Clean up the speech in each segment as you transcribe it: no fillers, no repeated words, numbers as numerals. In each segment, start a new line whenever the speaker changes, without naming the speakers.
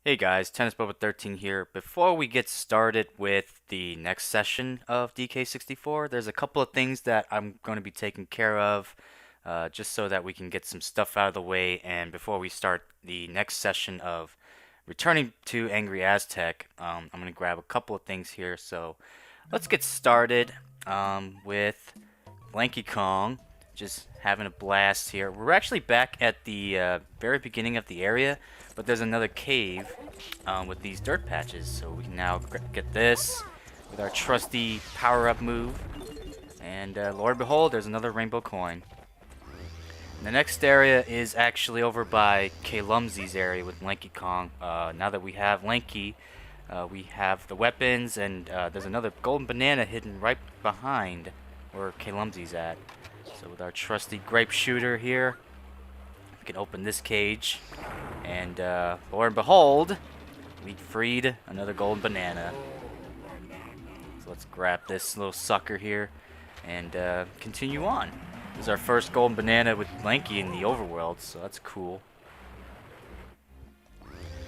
Hey guys, Tennis Bubba 13 here. Before we get started with the next session of DK64, there's a couple of things that I'm going to be taking care of just so that we can get some stuff out of the way. And before we start the next session of returning to Angry Aztec, I'm going to grab a couple of things here. So let's get started with Lanky Kong. Just having a blast here. We're actually back at the very beginning of the area, but there's another cave with these dirt patches. So we can now get this with our trusty power-up move. And Lord behold, there's another rainbow coin. And the next area is actually over by Lumsey's area with Lanky Kong. Now that we have Lanky, we have the weapons, and there's another golden banana hidden right behind where Lumsey's at. So with our trusty grape shooter here, we can open this cage, and Lord and behold, we freed another golden banana. So let's grab this little sucker here and continue on. This is our first golden banana with Lanky in the overworld, so that's cool.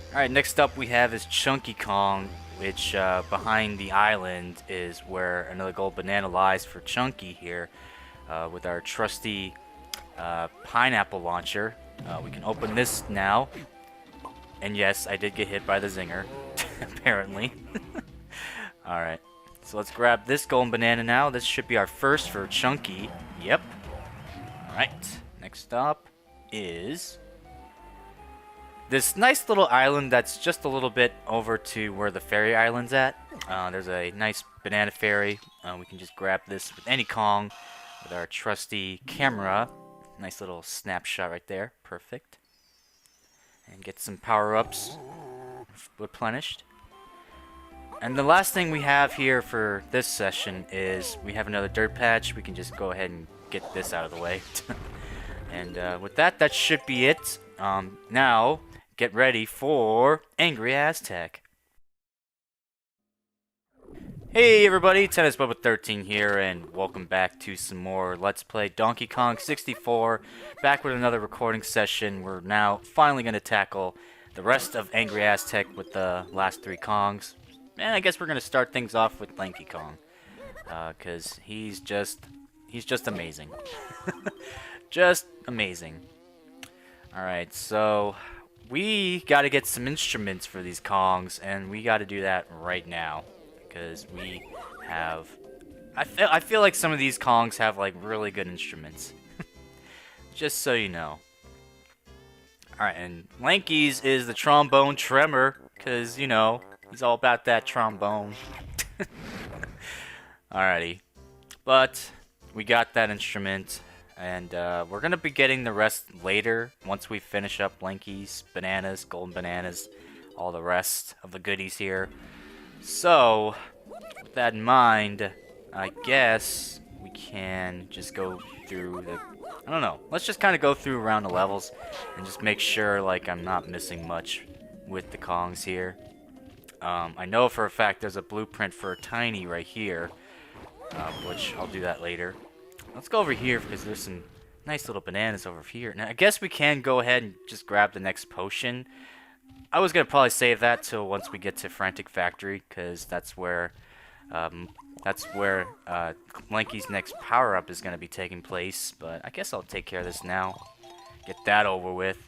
Alright, next up we have is Chunky Kong, which behind the island is where another gold banana lies for Chunky here. With our trusty pineapple launcher. We can open this now. And yes, I did get hit by the zinger, apparently. Alright, so let's grab this golden banana now. This should be our first for Chunky. Yep. Alright, next up is this nice little island that's just a little bit over to where the fairy island's at. There's a nice banana fairy. We can just grab this with any Kong. With our trusty camera. Nice little snapshot right there. Perfect. And get some power-ups replenished. And the last thing we have here for this session is we have another dirt patch. We can just go ahead and get this out of the way. And with that, that should be it. Now, get ready for Angry Aztec. Hey everybody, Tennis Bubba 13 here, and welcome back to some more Let's Play Donkey Kong 64. Back with another recording session. We're now finally going to tackle the rest of Angry Aztec with the last three Kongs. And I guess we're going to start things off with Lanky Kong. Because he's just amazing. Just amazing. Alright, so we got to get some instruments for these Kongs, and we got to do that right now. Because we have... I feel like some of these Kongs have, like, really good instruments. Just so you know. Alright, and Lanky's is the trombone tremor. Because, you know, he's all about that trombone. Alrighty. But, we got that instrument. And, we're gonna be getting the rest later. Once we finish up Lanky's bananas, golden bananas, all the rest of the goodies here. So, with that in mind, I guess we can just go through the... I don't know. Let's just kind of go through around the levels and just make sure, like, I'm not missing much with the Kongs here. I know for a fact there's a blueprint for a Tiny right here, which I'll do that later. Let's go over here because there's some nice little bananas over here. Now, I guess we can go ahead and just grab the next potion. I was going to probably save that till once we get to Frantic Factory, because that's where Lanky's next power-up is going to be taking place. But I guess I'll take care of this now. Get that over with.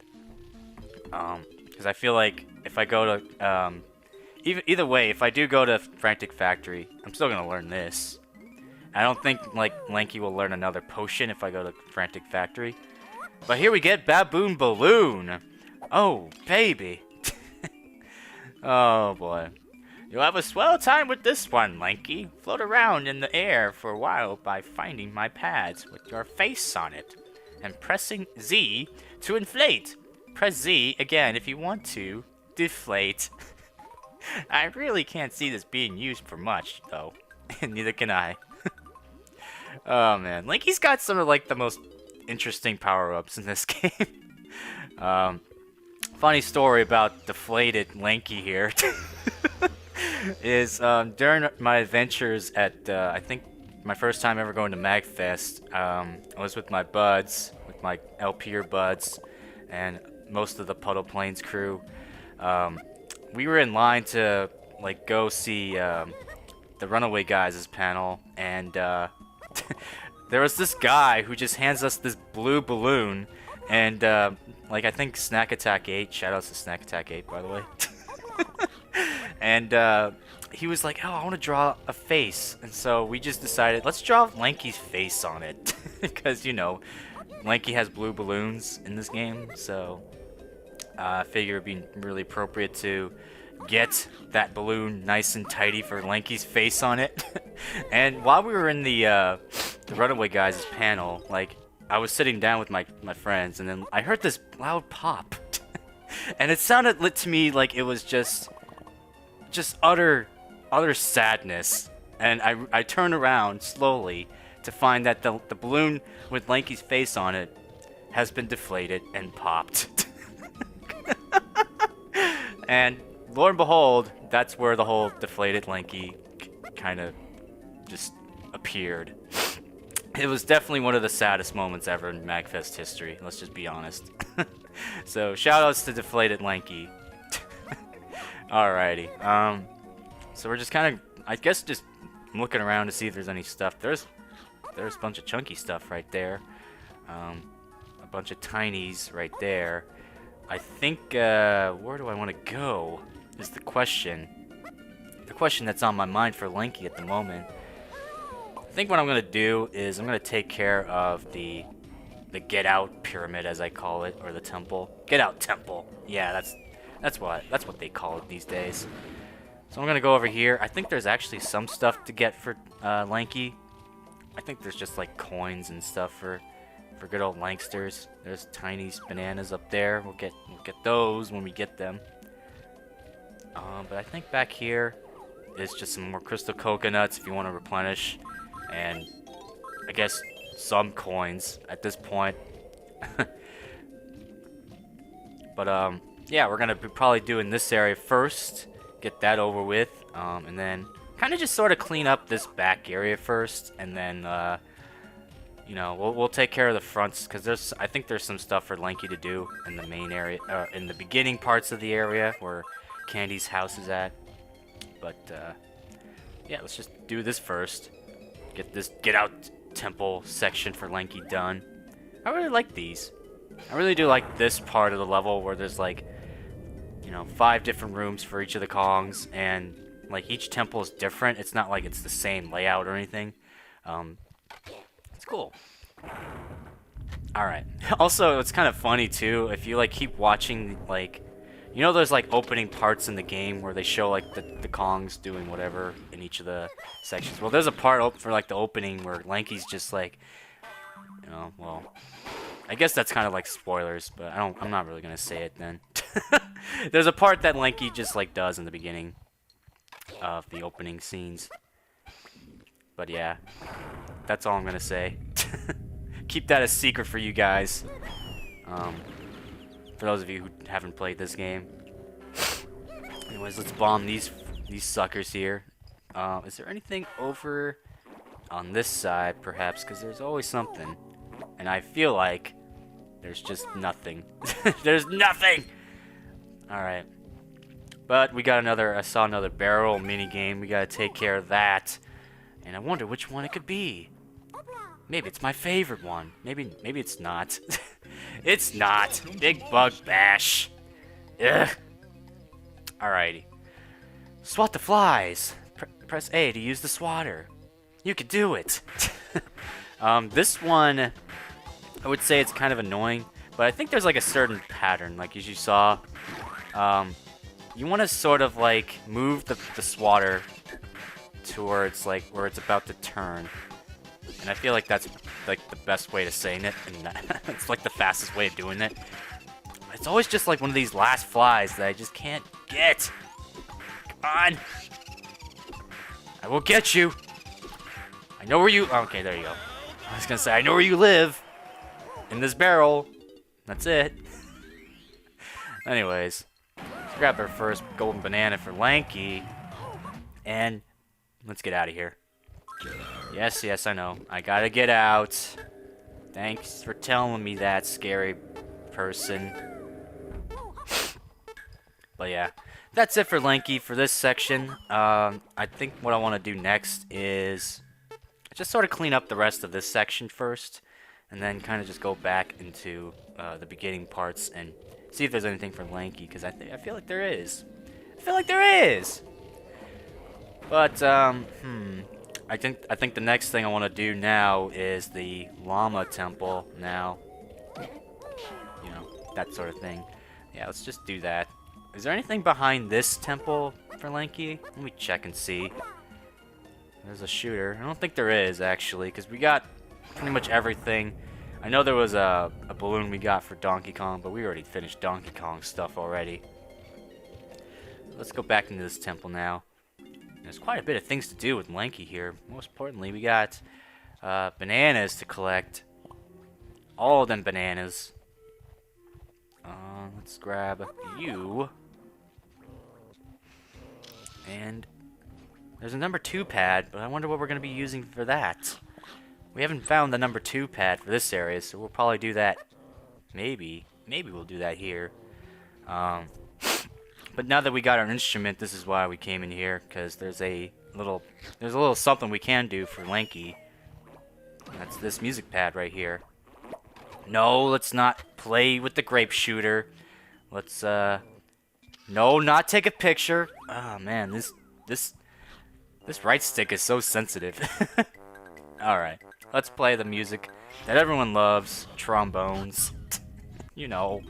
Because I feel like if I go to... either way, if I do go to Frantic Factory, I'm still going to learn this. I don't think, like, Lanky will learn another potion if I go to Frantic Factory. But here we get Baboon Balloon. Oh, baby. Oh boy. You'll have a swell time with this one, Lanky. Float around in the air for a while by finding my pads with your face on it. And pressing Z to inflate. Press Z again if you want to deflate. I really can't see this being used for much, though. And neither can I. Oh man. Lanky's got some of, like, the most interesting power-ups in this game. Funny story about Deflated Lanky here is during my adventures at I think my first time ever going to MagFest, I was with my buds, with my LPer buds, and most of the Puddle Plains crew. we were in line to like go see the Runaway Guys' panel, and there was this guy who just hands us this blue balloon, and like I think Snack Attack 8, shoutouts to Snack Attack 8 by the way, and he was like, oh, I want to draw a face, and so we just decided, let's draw Lanky's face on it, because, you know, Lanky has blue balloons in this game, so I figure it'd be really appropriate to get that balloon nice and tidy for Lanky's face on it. And while we were in the Runaway Guys' panel, like, I was sitting down with my friends, and then I heard this loud pop. And it sounded to me like it was just utter sadness. And I turned around slowly to find that the balloon with Lanky's face on it has been deflated and popped. And lo and behold, that's where the whole deflated Lanky kind of just appeared. It was definitely one of the saddest moments ever in MagFest history, let's just be honest. So, shoutouts to deflated Lanky. Alrighty. So we're just kind of, I guess, just looking around to see if there's any stuff. There's a bunch of chunky stuff right there. A bunch of tinies right there. I think, where do I want to go is the question. The question that's on my mind for Lanky at the moment. I think what I'm going to do is I'm going to take care of the Get Out Pyramid, as I call it, or the temple. Get Out Temple. Yeah, that's what they call it these days. So I'm going to go over here. I think there's actually some stuff to get for Lanky. I think there's just like coins and stuff for good old Lanksters. There's tiny bananas up there. We'll get those when we get them. But I think back here is just some more crystal coconuts if you want to replenish, and I guess some coins at this point. But yeah, we're gonna be probably doing this area first, get that over with, and then kind of just sort of clean up this back area first, and then you know, we'll take care of the fronts, because I think there's some stuff for Lanky to do in the main area, in the beginning parts of the area where Candy's house is at. But yeah, let's just do this first. Get this Get Out Temple section for Lanky done. I really like these. I really do like this part of the level where there's like, you know, 5 different rooms for each of the Kongs, and like each temple is different. It's not like it's the same layout or anything. It's cool. Alright. Also, it's kind of funny too, if you like keep watching, like, you know, there's like opening parts in the game where they show like the Kongs doing whatever in each of the sections. Well, there's a part for like the opening where Lanky's just like, you know, well, I guess that's kind of like spoilers, but I'm not really gonna say it then. There's a part that Lanky just like does in the beginning of the opening scenes. But yeah, that's all I'm gonna say. Keep that a secret for you guys. For those of you who haven't played this game. Anyways, let's bomb these suckers here. Is there anything over on this side, perhaps? Because there's always something. And I feel like there's just nothing. There's nothing! Alright. But we got I saw another barrel mini game. We gotta take care of that. And I wonder which one it could be. Maybe it's my favorite one. Maybe it's not. It's not. Big Bug Bash. Ugh. Alrighty. Swat the flies. Press A to use the swatter. You could do it. This one, I would say it's kind of annoying, but I think there's like a certain pattern, like as you saw. You want to sort of like move the swatter towards like where it's about to turn. And I feel like that's like the best way to saying it, and it's like the fastest way of doing it. It's always just like one of these last flies that I just can't get. Come on. I will get you. I know where you... Okay, there you go. I was gonna say, I know where you live. In this barrel. That's it. Anyways. Let's grab our first golden banana for Lanky. And let's get out of here. Yes, I know. I gotta get out. Thanks for telling me that, scary person. But yeah, that's it for Lanky for this section. I think what I want to do next is just sort of clean up the rest of this section first, and then kind of just go back into the beginning parts and see if there's anything for Lanky, because I feel like there is. I feel like there is. But I think the next thing I want to do now is the Lama temple now. You know, that sort of thing. Yeah, let's just do that. Is there anything behind this temple for Lanky? Let me check and see. There's a shooter. I don't think there is, actually, because we got pretty much everything. I know there was a balloon we got for Donkey Kong, but we already finished Donkey Kong stuff already. Let's go back into this temple now. There's quite a bit of things to do with Lanky here. Most importantly, we got bananas to collect. All of them bananas. Let's grab you. And there's a number 2 pad, but I wonder what we're going to be using for that. We haven't found the number 2 pad for this area, so we'll probably do that. Maybe we'll do that here. But now that we got our instrument, this is why we came in here, because there's a little something we can do for Lanky. That's this music pad right here. No, let's not play with the grape shooter. Let's no, not take a picture. Oh man, this right stick is so sensitive. All right, let's play the music that everyone loves, trombones. You know.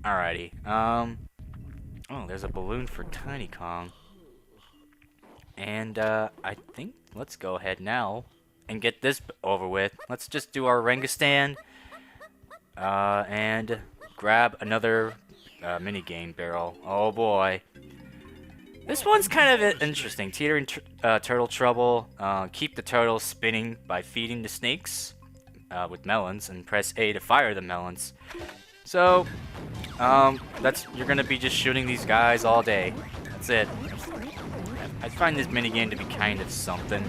Alrighty. Oh, there's a balloon for Tiny Kong. And, I think let's go ahead now and get this over with. Let's just do our Orangutan. And grab another minigame barrel. Oh boy. This one's kind of interesting. Teetering turtle trouble. Keep the turtle spinning by feeding the snakes with melons, and press A to fire the melons. So, you're gonna be just shooting these guys all day. That's it. I find this minigame to be kind of something.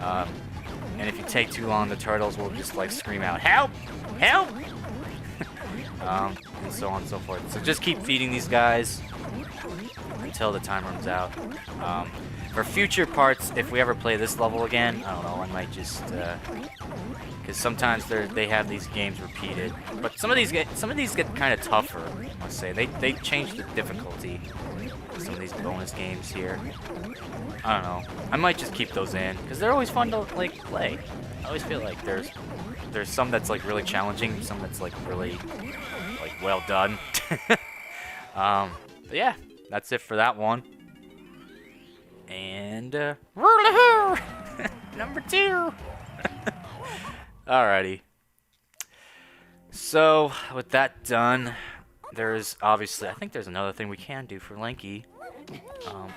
And if you take too long, the turtles will just like scream out, "Help! Help!" And so on and so forth. So just keep feeding these guys until the time runs out. For future parts, if we ever play this level again, I don't know, I might just because sometimes they have these games repeated. But some of these get kind of tougher, I must say. They change the difficulty of some of these bonus games here. I don't know. I might just keep those in because they're always fun to like play. I always feel like there's some that's like really challenging, some that's like really like well done. But yeah, that's it for that one. And number 2. Alrighty. So with that done, there's obviously, I think there's another thing we can do for Lanky.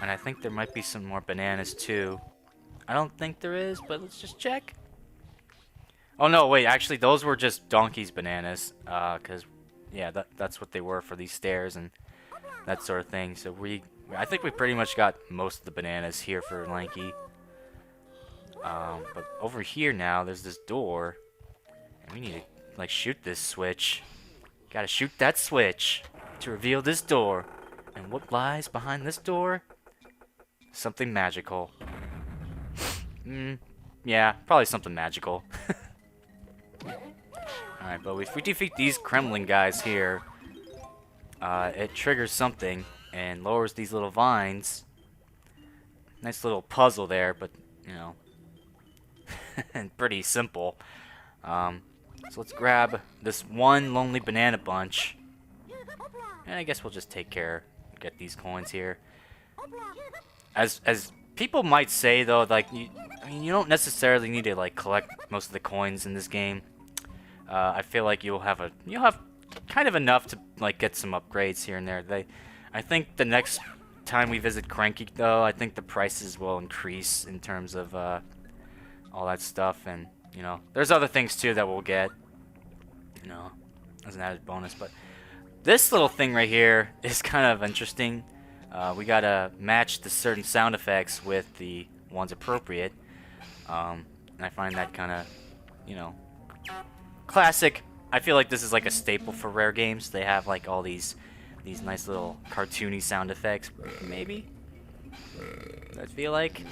And I think there might be some more bananas too. I don't think there is, but let's just check. Oh no, wait, actually those were just Donkey's bananas. Cause yeah, that's what they were for these stairs and that sort of thing. So I think we pretty much got most of the bananas here for Lanky. But over here now, there's this door. And we need to, like, shoot this switch. Gotta shoot that switch to reveal this door. And what lies behind this door? Something magical. Yeah, probably something magical. Alright, but if we defeat these Kremlin guys here, it triggers something and lowers these little vines. Nice little puzzle there, but, you know, pretty simple. So let's grab this one lonely banana bunch. And I guess we'll just get these coins here. As people might say though, like, I mean, you don't necessarily need to like collect most of the coins in this game. I feel like you'll have kind of enough to like get some upgrades here and there. I think the next time we visit Cranky though, I think the prices will increase in terms of all that stuff, and you know, there's other things too that we'll get, you know, as an added bonus. But this little thing right here is kind of interesting. We gotta match the certain sound effects with the ones appropriate, and I find that kind of, you know, classic. I feel like this is like a staple for rare games. They have like all these these nice little cartoony sound effects, maybe? I feel like.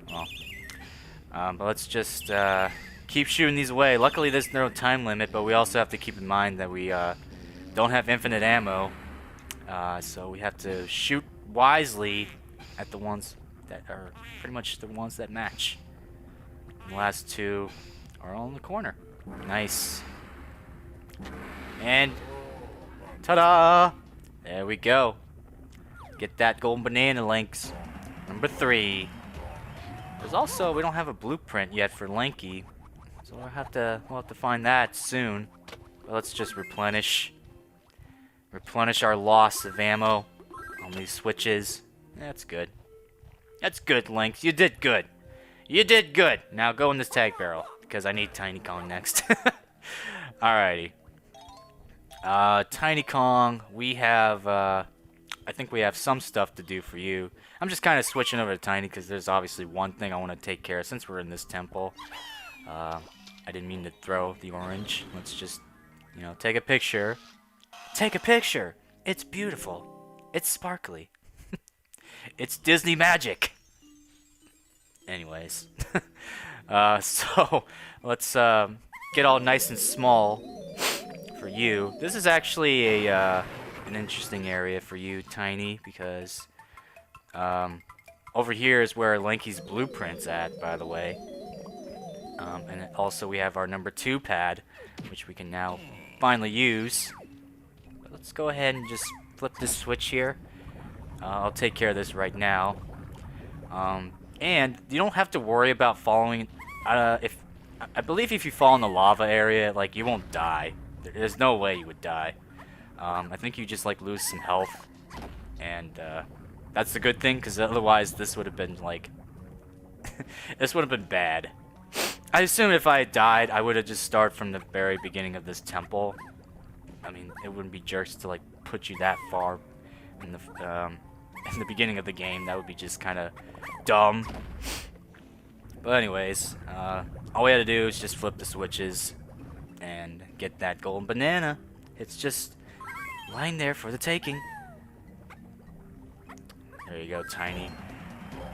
Well, but let's just keep shooting these away. Luckily, there's no time limit, but we also have to keep in mind that we don't have infinite ammo. So we have to shoot wisely at the ones that are pretty much the ones that match. And the last two are all in the corner. Nice. And ta-da! There we go. Get that golden banana, Lynx. Number 3. There's also, we don't have a blueprint yet for Lanky, so we'll have to find that soon. But let's just replenish our loss of ammo on these switches. That's good. That's good, Lynx. You did good. You did good. Now go in this tag barrel because I need Tiny Kong next. Alrighty. Tiny Kong, we have I think we have some stuff to do for you. I'm just kind of switching over to Tiny because there's obviously one thing I want to take care of since we're in this temple. I didn't mean to throw the orange. Let's just, you know, take a picture. Take a picture! It's beautiful. It's sparkly. It's Disney magic. Anyways. So, let's get all nice and small for you. This is actually a an interesting area for you, Tiny, because over here is where Lanky's blueprint's at, by the way. And also we have our number 2 pad, which we can now finally use. But let's go ahead and just flip this switch here. I'll take care of this right now. And you don't have to worry about falling. I believe if you fall in the lava area, like, you won't die. There's no way you would die. I think you just like lose some health, and that's the good thing, because otherwise this would have been like this would have been bad. I assume if I had died, I would have just started from the very beginning of this temple. I mean, it wouldn't be jerks to like put you that far in the beginning of the game. That would be just kind of dumb. But anyways, all we had to do is just flip the switches and get that golden banana. It's just lying there for the taking. There you go, Tiny.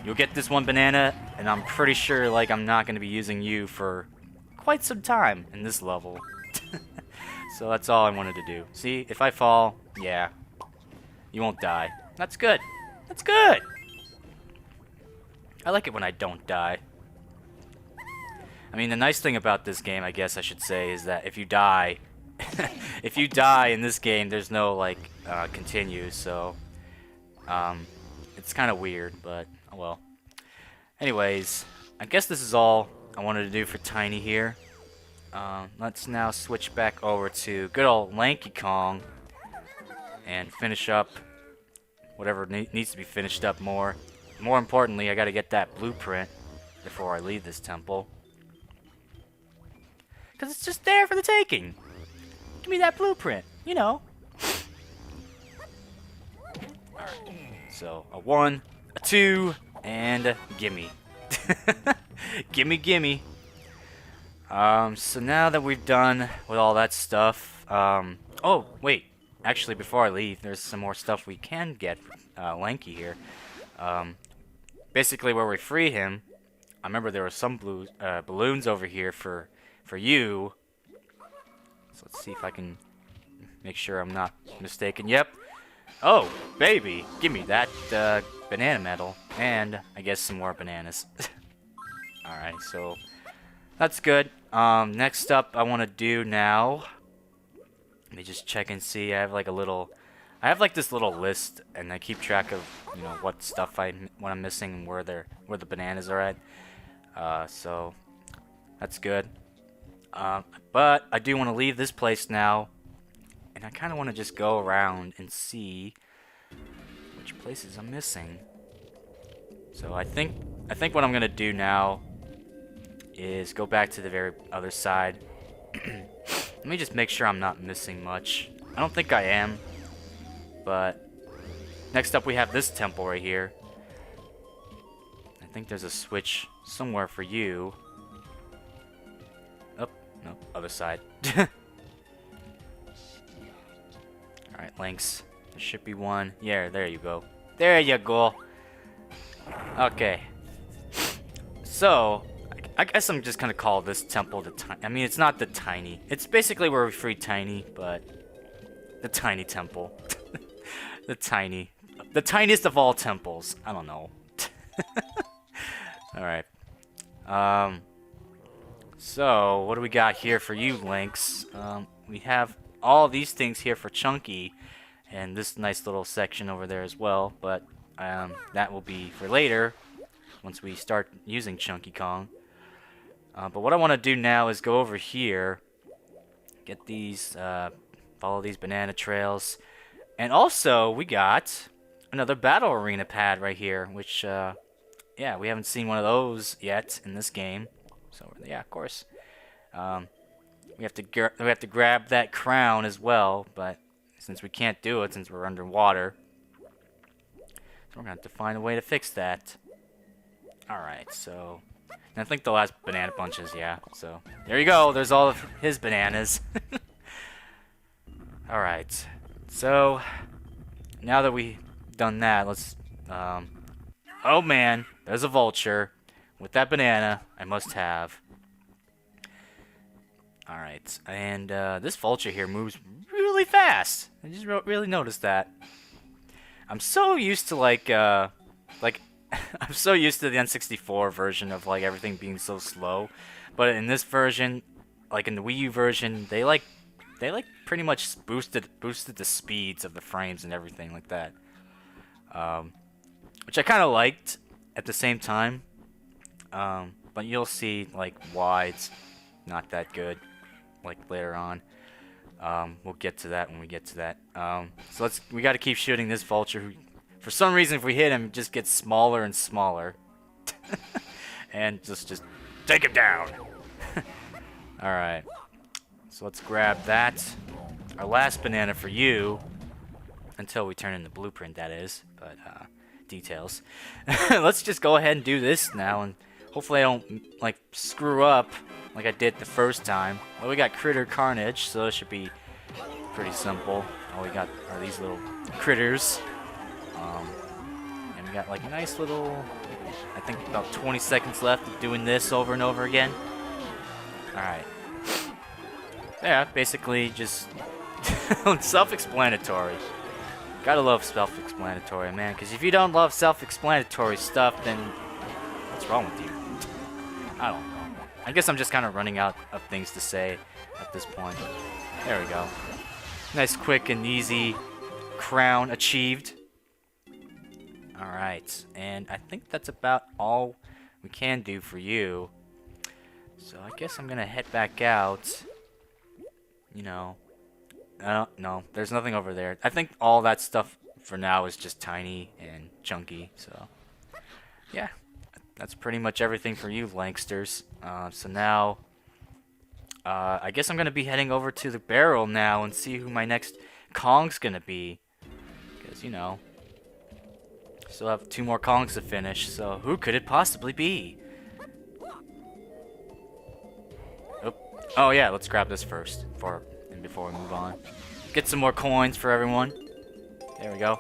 You'll get this one banana, and I'm pretty sure, like, I'm not going to be using you for quite some time in this level. So that's all I wanted to do. See, if I fall, yeah, you won't die. That's good. That's good! I like it when I don't die. I mean, the nice thing about this game, I guess I should say, is that if you die, if you die in this game, there's no, like, continue, so, it's kind of weird, but, oh well. Anyways, I guess this is all I wanted to do for Tiny here. Let's now switch back over to good old Lanky Kong and finish up whatever needs to be finished up more. More importantly, I gotta get that blueprint before I leave this temple. Because it's just there for the taking. Give me that blueprint, you know. Alright, so a 1, a 2, and a gimme. Gimme, gimme. So now that we've done with all that stuff, oh, wait. Actually, before I leave, there's some more stuff we can get Lanky here. Basically, where we free him, I remember there were some balloons over here for you. So let's see if I can make sure I'm not mistaken. Yep. Oh, baby. Give me that banana medal. And I guess some more bananas. Alright, so that's good. Next up, I want to do now. Let me just check and see. I have like this little list, and I keep track of, you know, what stuff what I'm missing and where the bananas are at. So that's good. But I do want to leave this place now, and I kind of want to just go around and see which places I'm missing. So I think what I'm gonna do now is go back to the very other side. Let me just make sure I'm not missing much. I don't think I am, but next up we have this temple right here. I think there's a switch somewhere for you. Oh, no, other side. Alright, Alright, Lynx. There should be one. Yeah, there you go. There you go. Okay. So, I guess I'm just gonna call this temple the tiny. I mean, it's not the tiny. It's basically where we free Tiny, but the tiny temple. The tiniest of all temples. I don't know. All right. So what do we got here for you, Lynx? We have all these things here for Chunky, and this nice little section over there as well. But that will be for later, once we start using Chunky Kong. But what I want to do now is go over here, get these, follow these banana trails, and also we got another battle arena pad right here, which, yeah, we haven't seen one of those yet in this game. So yeah, of course, we have to grab that crown as well. But since we can't do it since we're underwater, so we're gonna have to find a way to fix that. All right, so. And I think the last banana bunches, yeah. So there you go. There's all of his bananas. All right. So now that we've done that, let's. Oh man, there's a vulture with that banana. I must have. All right, and this vulture here moves really fast. I just really noticed that. I'm so used to like. I'm so used to the N64 version of like everything being so slow, but in this version, like in the Wii U version, they pretty much boosted the speeds of the frames and everything like that, which I kind of liked at the same time. But you'll see like why it's not that good, like later on. We'll get to that when we get to that. So we got to keep shooting this vulture who. For some reason, if we hit him, it just gets smaller and smaller. And just take him down. Alright. So let's grab that. Our last banana for you. Until we turn in the blueprint, that is. But, details. Let's just go ahead and do this now. And hopefully I don't, like, screw up like I did the first time. Well, we got Critter Carnage, so it should be pretty simple. All we got are these little critters. And we got like a nice little, I think about 20 seconds left of doing this over and over again. Alright. Yeah, basically just self-explanatory. Gotta love self-explanatory, man, because if you don't love self-explanatory stuff, then what's wrong with you? I don't know. I guess I'm just kind of running out of things to say at this point. There we go. Nice, quick, and easy crown achieved. Alright, and I think that's about all we can do for you. So I guess I'm gonna head back out. You know, no, there's nothing over there. I think all that stuff for now is just Tiny and Chunky. So yeah, that's pretty much everything for you, Lanksters. So now, I guess I'm gonna be heading over to the barrel now and see who my next Kong's gonna be. Because, you know, still have 2 more Kongs to finish, so who could it possibly be? Oh yeah, let's grab this first before we move on. Get some more coins for everyone. There we go.